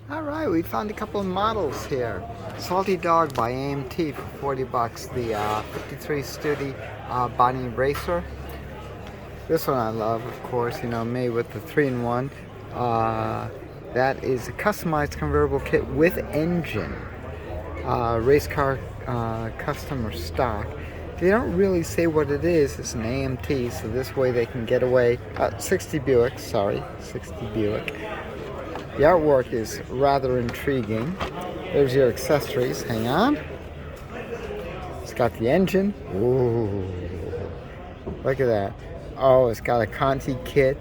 Alright, we found a couple of models here. Salty Dog by AMT for 40 bucks. The 53 Studi body racer. This one I love, of course, made with the 3-in-1. That is a customized convertible kit with engine. Race car custom or stock. They don't really say what it is. It's an AMT, so this way they can get away. 60 Buick. The artwork is rather intriguing. There's your accessories. Hang on. It's got the engine. Ooh, look at that. Oh, it's got a Conti kit,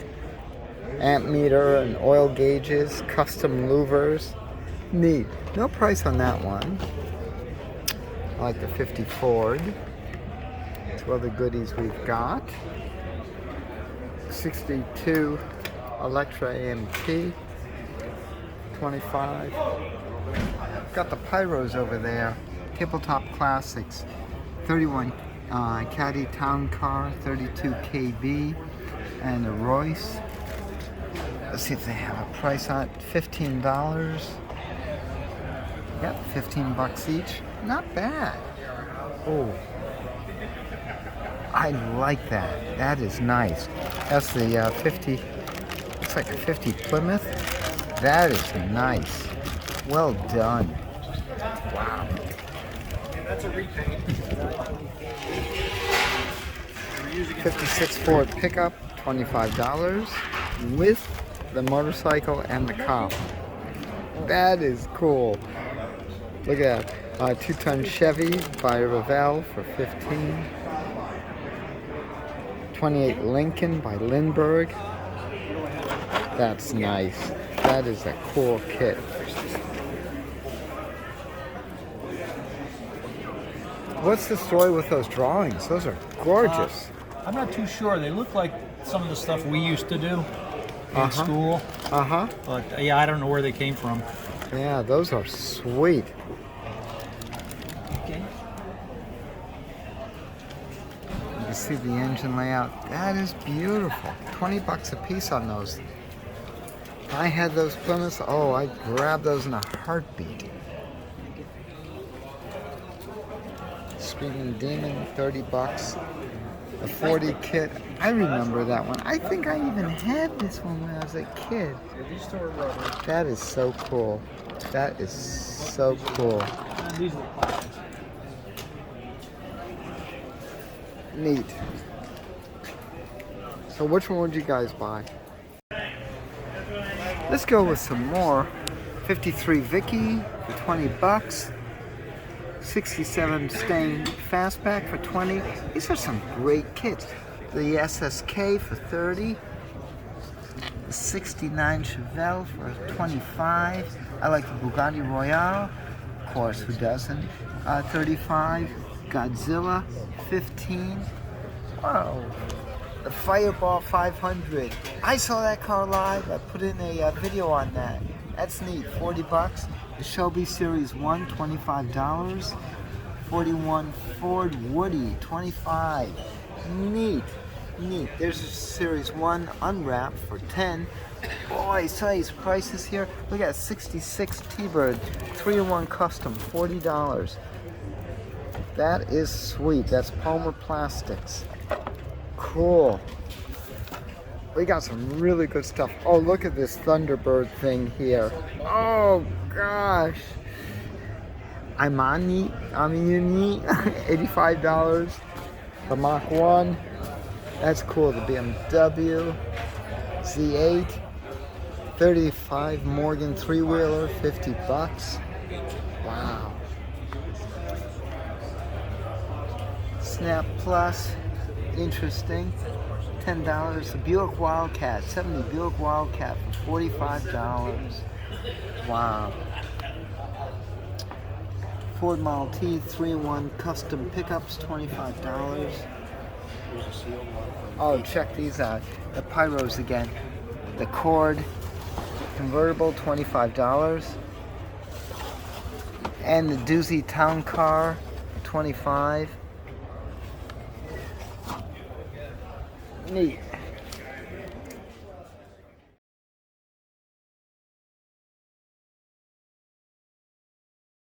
amp meter, and oil gauges, custom louvers. Neat. No price on that one. I like the 50 Ford. Two other goodies we've got. 62 Electra AMT. 25. Got the Pyros over there. Tabletop Classics. 31 Caddy Town Car, 32 KB, and a Royce. Let's see if they have a price on it. $15. Yep, 15 bucks each. Not bad. Oh, I like that. That is nice. That's the 50. Looks like a 50 Plymouth. That is nice. Well done. Wow. That's a repaint. 56 Ford pickup, $25 with the motorcycle and the cop. That is cool. Look at that. 2-ton Chevy by Revell for $15. 28 Lincoln by Lindbergh. That's nice. That is a cool kit. What's the story with those drawings? Those are gorgeous. I'm not too sure. They look like some of the stuff we used to do in school. But yeah, I don't know where they came from. Yeah, those are sweet. Okay. You can see the engine layout. That is beautiful. 20 bucks a piece on those. If I had those Plymouths, oh, I'd grab those in a heartbeat. Screaming Demon, 30 bucks. The 40 kit. I remember that one. I think I even had this one when I was a kid. That is so cool. That is so cool. Neat. So which one would you guys buy? Let's go with some more. 53 Vicky for 20 bucks. 67 Stang Fastback for 20. These are some great kits. The SSK for 30. The 69 Chevelle for 25. I like the Bugatti Royale. Of course, who doesn't? 35. Godzilla, 15. Whoa. The Fireball 500. I saw that car live. I put in a video on that. That's neat. 40 bucks. The Shelby Series 1, $25. 41 Ford Woody, 25. Neat. Neat. There's a Series 1 unwrapped for 10. Boy, size prices here. Look at 66 T-Bird, 3-in-1 custom, $40. That is sweet. That's Palmer Plastics. Cool. We got some really good stuff. Oh, look at this Thunderbird thing here. Oh, gosh. Amini, $85. The Mach 1. That's cool. The BMW Z8. 35 Morgan 3-wheeler, 50 bucks. Wow. Snap Plus. Interesting. $10. The Buick Wildcat, 70 Buick Wildcat for $45. Wow. Ford Model T 3-in-1 custom pickups, $25. Oh, check these out. The Pyros again. The Cord convertible, $25. And the Doozy Town Car, $25. Neat.